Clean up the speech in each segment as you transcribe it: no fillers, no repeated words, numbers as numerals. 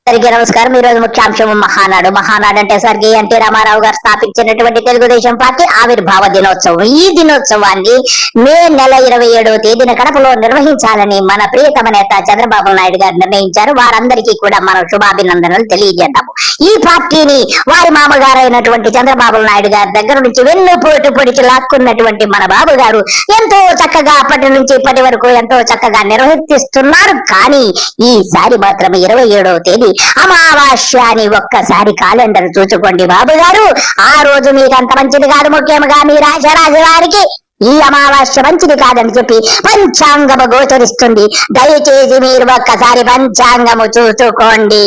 అందరికీ నమస్కారం. ఈ రోజు ముఖ్యాంశం మహానాడు. మహానాడు అంటే స్వర్గీయ ఎన్టీ రామారావు గారు స్థాపించినటువంటి తెలుగుదేశం పార్టీ ఆవిర్భావ దినోత్సవం. ఈ దినోత్సవాన్ని మే నెల 27వ తేదీన కడపలో నిర్వహించాలని మన ప్రియతమ నేత చంద్రబాబు నాయుడు గారు నిర్ణయించారు. వారందరికీ కూడా మనం శుభాభినందనలు తెలియజేద్దాము. ఈ పార్టీని వారి మామగారైనటువంటి చంద్రబాబు నాయుడు గారి దగ్గర నుంచి వెన్నుపోటు పొడిచి లాక్కున్నటువంటి మన బాబు గారు ఎంతో చక్కగా అప్పటి నుంచి ఇప్పటి వరకు ఎంతో చక్కగా నిర్వర్తిస్తున్నారు. కానీ ఈసారి మాత్రం 27వ తేదీ అమావాస్య అని ఒక్కసారి క్యాలెండర్ చూసుకోండి బాబు గారు. ఆ రోజు మీకు అంత మంచిది కాదు. ముఖ్యంగా మీ రాజరాజు వారికి ఈ అమావాస్య మంచిది కాదని చెప్పి పంచాంగము గోచరిస్తుంది. దయచేసి మీరు ఒక్కసారి పంచాంగము చూసుకోండి.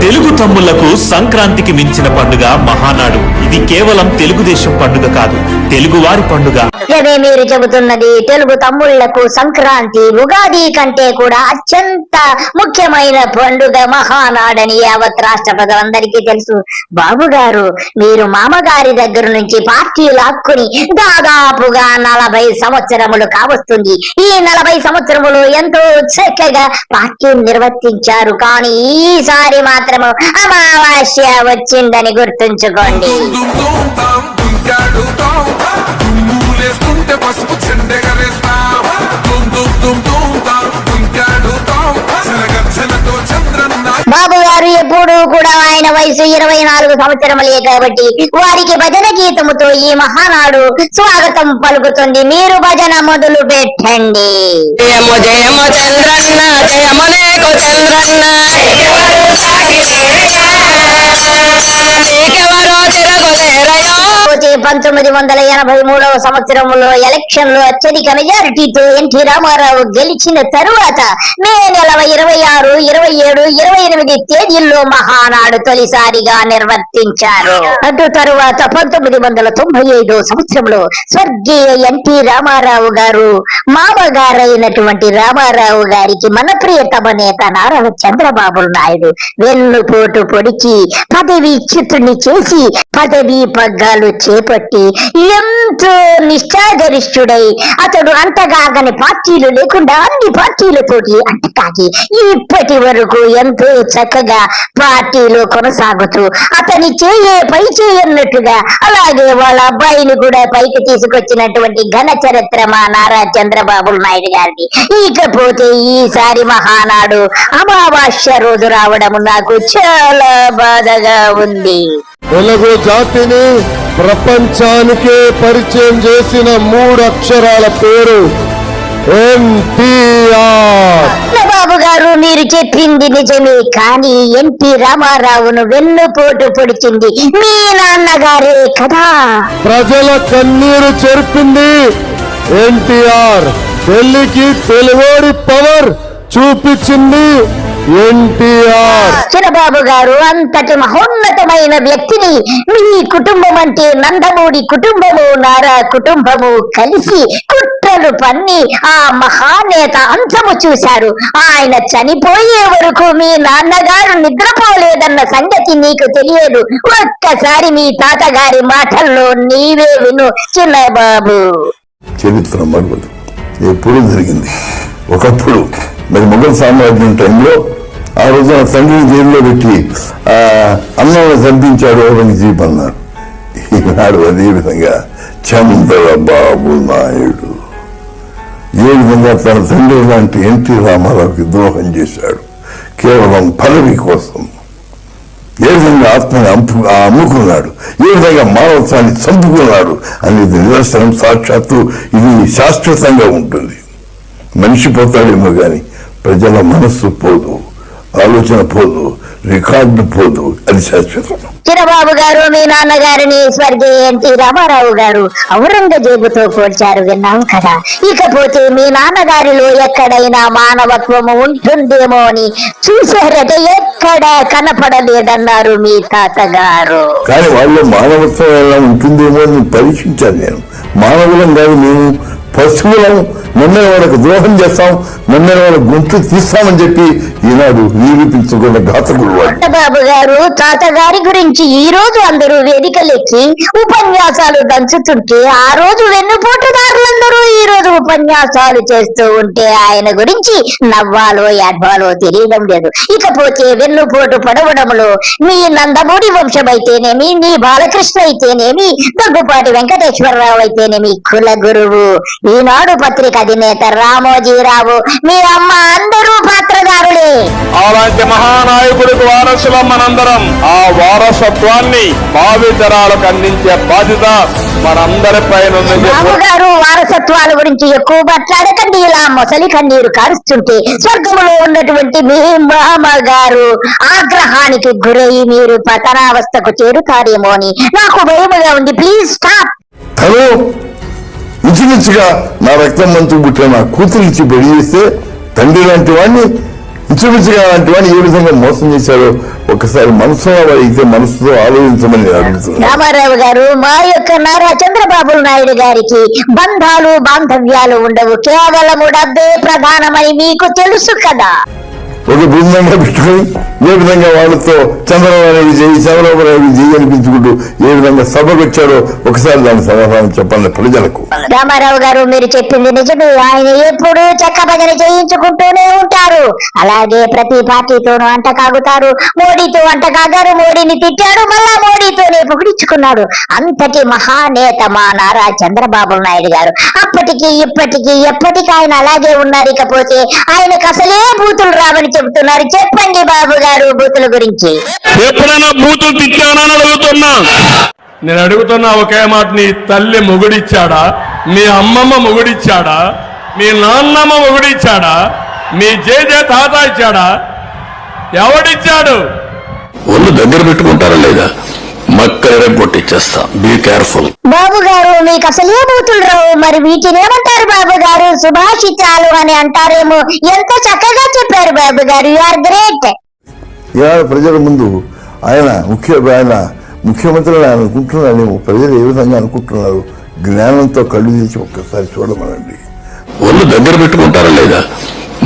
తెలుగు తమ్ముళ్లకు సంక్రాంతికి మించిన పండుగ మహానాడు. ఇది కేవలం తెలుగుదేశం పండుగ కాదు, తెలుగువారి పండుగ. ఇదే మీరు చెబుతున్నది. తెలుగు తమ్ముళ్లకు సంక్రాంతి ఉగాది కంటే కూడా అత్యంత ముఖ్యమైన పండుగ మహానాడని యావత్ రాష్ట్ర ప్రజలందరికీ తెలుసు. బాబు గారు, మీరు మామగారి దగ్గర నుంచి పార్టీ లాక్కుని దాదాపుగా 40 సంవత్సరములు కావస్తుంది. ఈ 40 సంవత్సరములు ఎంతో చక్కగా పార్టీ నిర్వర్తించారు. కానీ ఈసారి మాత్రము అమావాస్య వచ్చిందని గుర్తుంచుకోండి. బాబు గారు ఎప్పుడు కూడా ఆయన వయసు 24 సంవత్సరములే కాబట్టి వారికి భజన గీతముతో ఈ మహానాడు స్వాగతం పలుకుతుంది. మీరు భజన మొదలు పెట్టండి. జయము జయము చంద్రన్న, జయమునేకు చంద్రన్న, నీకెవరో తిరగలేరయో. 1983వ సంవత్సరంలో ఎలక్షన్ లో అత్యధిక మెజారిటీతో ఎన్టీ రామారావు గెలిచిన తరువాత మే నెల 26, 27, 28 తేదీల్లో మహానాడు తొలిసారిగా నిర్వర్తించారు. అటు తరువాత 1995వ సంవత్సరంలో స్వర్గీయ ఎన్టీ రామారావు గారు మామగారైనటువంటి రామారావు గారికి మన ప్రియతమ నేత నారా చంద్రబాబు నాయుడు వెన్నుపోటు పొడిచి పదవి చ్యుతుని చేసి పదవి పగ్గాలు చేపట్టి ఎంతో నిష్ఠాగరిష్ఠుడై అతడు అంతగాగని పార్టీలు లేకుండా అన్ని పార్టీలతోటి అంటకాగి ఇప్పటి వరకు ఎంతో చక్కగా పార్టీలో కొనసాగుతూ అతని పై చేయన్నట్టుగా అలాగే వాళ్ళ అబ్బాయిని కూడా పైకి తీసుకొచ్చినటువంటి ఘన చరిత్ర మా నారా చంద్రబాబు నాయుడు గారిది. ఇకపోతే ఈసారి మహానాడు అమావాస్య రోజు రావడం నాకు చాలా బాధగా ఉంది. తెలుగు జాతిని ప్రపంచానికే పరిచయం చేసిన 3 అక్షరాల పేరు ఎన్టీఆర్. బాబు గారు, మీరు చెప్పింది నిజమే. కానీ ఎన్టీ రామారావును వెన్నుపోటు పొడిచింది మీ నాన్నగారే కదా. ప్రజల కన్నీరు చెరిపింది ఎన్టీఆర్. ఢిల్లీకి తెలుగోడి పవర్ చూపించింది ఎన్టీఆర్. చంద్రబాబు గారు, అంతటి మహోన్నతమైన వ్యక్తిని మీ కుటుంబం అంటే నందమూరి కుటుంబము నారా కుటుంబము కలిసి కుట్రలు పన్ని ఆ మహానేత అంతము చూశారు. ఆయన చనిపోయే వరకు మీ నాన్నగారు నిద్రపోలేదన్న సంగతి నీకు తెలియదు. ఒక్కసారి మీ తాతగారి మాటల్లో నీవే విను చిన్నబాబు. చరిత్ర మరవదు, ఎప్పుడు జరిగింది. ఒకప్పుడు మరి మొఘల్ సామ్రాజ్యం టైంలో ఆ రోజున తండ్రిని జైల్లో పెట్టి అన్నంలో చంపించాడు ఔరంగజీబ్ అన్నారు. ఈనాడు అదే విధంగా చంద్రబాబు నాయుడు ఏ విధంగా తన తండ్రి లాంటి ఎన్టీ రామారావుకి ద్రోహం చేశాడు కేవలం పదవి కోసం. ఏ విధంగా ఆత్మని అమ్ముకున్నాడు, ఏ విధంగా మానవత్వాన్ని చంపుకున్నాడు అనేది నిదర్శనం. సాక్షాత్తు ఇది శాశ్వతంగా ఉంటుంది. మనిషి పోతాడేమో గాని ప్రజల మనస్సు పోదు, ఆలోచన పోదు, రికార్డు పోదు. అది శాశ్వతం. చిరబాబు గారు, మీ నాన్నగారిని స్వర్గీయ ఎన్టీ రామారావు గారు ఔరంగజేబుతో పోల్చారు, విన్నాం కదా. ఇకపోతే మీ నాన్నగారిలో ఎక్కడైనా మానవత్వము ఉంటుందేమో అని చూసారట, ఎక్కడ కనపడలేదన్నారు మీ తాతగారు. కానీ వాళ్ళు మానవత్వం ఎలా ఉంటుందేమో అని పరీక్షించాను నేను. మానవులం కాదు మేము, పశువులం. నమ్మిన వాళ్ళకి ద్రోహం చేస్తాం, నమ్మిన వాళ్ళ గొంతు తీస్తామని చెప్పి ఈనాడు నిరూపించకుండా ఘాతకుడు వాడు. బాబు గారు, తాతగారి గురించి ఈ రోజు అందరూ వేదికలెక్కి ఉపన్యాసాలు దంచుతుంటే ఆ రోజు వెన్నుపోటుదారులందరూ ఈ రోజు ఉపన్యాసాలు చేస్తూ ఉంటే ఆయన గురించి నవ్వాలో ఏడ్వాలో తెలియడం లేదు. ఇకపోతే వెన్నుపోటు పడవడంలో మీ నందమూరి వంశమైతేనేమి, మీ బాలకృష్ణ అయితేనేమి, దగ్గుపాటి వెంకటేశ్వరరావు అయితేనేమి, కుల గురువు ఈనాడు పత్రిక అధినేత రామోజీరావు, మీ అమ్మ అందరూ పాత్రదారులే. అలాంటి మహానాయకుడికి వారసులం మనందరం. ఆ వారసత్వాన్ని భావి తరాలకు అందించే బాధ్యత మనందరిపైన ఉందని బాబు గారు వారసత్వాల గురించి ఎక్కువ మాట్లాడకండి. ఇలా మొసలి కన్నీరు కారుస్తుంటే స్వర్గంలో ఉన్నటువంటి మీ మామగారు ఆగ్రహానికి గురై మీరు పతనావస్థకు చేరుతారేమో అని నాకు భయముగా ఉంది. Please stop. తను ఇంచుమించుగా నా రక్తం మంతు పుట్టిన నా కూతురిచ్చి పెళ్లి చేస్తే తండ్రి లాంటి వాడిని ఇంచుమించుగా లాంటి వాడిని ఏ విధంగా మోసం చేశారో ఒకసారి మనసులో అయితే మనసుతో ఆలోచించమని నేను అడుగుతున్నాను. రామారావు గారు, మా యొక్క నారా చంద్రబాబు నాయుడు గారికి బంధాలు బాంధవ్యాలు ఉండవు, కేవలము డబ్బే ప్రధానమని మీకు తెలుసు కదా. ఒక బృందంగా పెట్టుకుని ఏ విధంగా వాళ్ళతో చంద్రబాబు నాయుడు చేయి అనిపించుకుంటూ ఏ విధంగా సభకు వచ్చాడో ఒకసారి దాని సమాధానం చెప్పండి ప్రజలకు. రామారావు గారు, మీరు చెప్పింది నిజమే. ఆయన ఎప్పుడు చెక్క భజన చేయించుకుంటూనే ఉంటారు. అలాగే ప్రతి పార్టీతోనూ అంట కాగుతారు. మోడీతో అంట కాగారు, మోడీని తిట్టాడు, మళ్ళా మోడీతోనే పొగిడించుకున్నాడు. అంతటి మహానేత మా నారా చంద్రబాబు నాయుడు గారు. అప్పటికి ఇప్పటికీ ఎప్పటికీ ఆయన అలాగే ఉన్నారు. ఇకపోతే ఆయనకు అసలే బూతులు రావని చెబుతున్నారు. చెప్పండి బాబు గారు బూతుల గురించి. ఎప్పుడైనా బూతులు తిట్టానని అడుగుతున్నా. నేను అడుగుతున్నా ఒకే మాట, నీ తల్లి మొగుడిచ్చాడా? మీ అమ్మమ్మ మొగుడిచ్చాడా? మీ నాన్నమ్మ మొగుడిచ్చాడా? మీ జేజే తాత ఇచ్చాడా? ఎవడిచ్చాడు? ఒళ్ళు దగ్గర పెట్టుకుంటారా లేదా? మక్కర కొట్టిచ్చేస్తా. Be careful. బాబు గారు, మీకు అసలే బూతులు రావు, మరి వీటిని ఏమంటారు బాబు గారు? సుభాషితాలు అని అంటారేమో. ఎంత చక్కగా చెప్పారు బాబు గారు. You are great. ఇవాళ ప్రజల ముందు ఆయన ముఖ్యమంత్రి ఆయన అనుకుంటున్నారేమో. ప్రజలు ఏ విధంగా అనుకుంటున్నారు? జ్ఞానంతో కళ్ళు తీసి ఒక్కసారి చూడమనండి. ఒళ్ళు దగ్గర పెట్టుకుంటారా లేదా?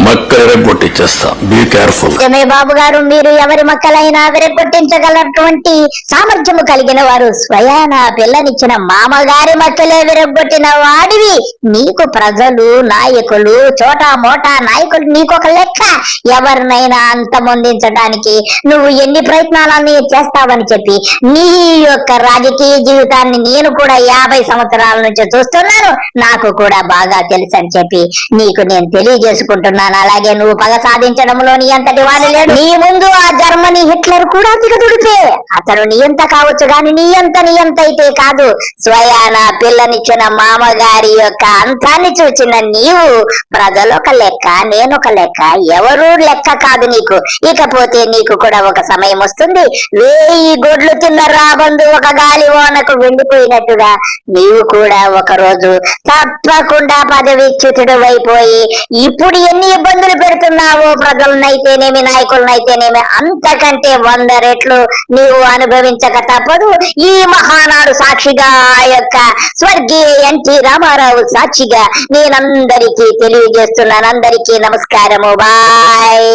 మక్కర కొట్టిచ్చేస్తా. Be careful. నిజమే బాబు గారు, మీరు ఎవరి మక్కలైనా విరగొట్టించగలటువంటి సామర్థ్యము కలిగిన వారు. స్వయాన పిల్లనిచ్చిన మామగారి మక్కలే విరగొట్టిన వాడివి. నీకు ప్రజలు, నాయకులు, చోటా మోటా నాయకులు నీకొక లెక్క. ఎవరినైనా అంతమొందించడానికి నువ్వు ఎన్ని ప్రయత్నాలన్నీ చేస్తావని చెప్పి నీ యొక్క రాజకీయ జీవితాన్ని నేను కూడా 50 సంవత్సరాల నుంచి చూస్తున్నాను. నాకు కూడా బాగా తెలుసు అని చెప్పి నీకు నేను తెలియజేసుకుంటున్నాను. అలాగే నువ్వు పగ సాధించడంలో నీ అంతటి వాడు లేడు. నీ ముందు ఆ జర్మనీ హిట్లర్ కూడా దిగదుడిపే. అతను నియంత కావచ్చు గాని నియంత అయితే కాదు. స్వయాన పిల్లనిచ్చిన మామగారి యొక్క అంతాన్ని చూచిన నీవు ప్రజలొక లెక్క, నేనొక లెక్క, ఎవరూ లెక్క కాదు నీకు. ఇకపోతే నీకు కూడా ఒక సమయం వస్తుంది. 1000 గొడ్లు తిన్న రాబందు ఒక గాలి వానకు వెళ్ళిపోయినట్టుగా నీవు కూడా ఒక రోజు తప్పకుండా పదవిచ్యుతుడు అయిపోయి ఇప్పుడు ఎన్ని ఇబ్బందులు పెడుతున్నావో ప్రజలనైతేనేమి నాయకులనైతేనేమి అంతకంటే 100 రెట్లు నీవు అనుభవించక తప్పదు. ఈ మహానాడు సాక్షిగా ఆ యొక్క స్వర్గీయ ఎన్టీ రామారావు సాక్షిగా నేనందరికీ తెలియజేస్తున్నాను. అందరికీ నమస్కారము. బాయ్.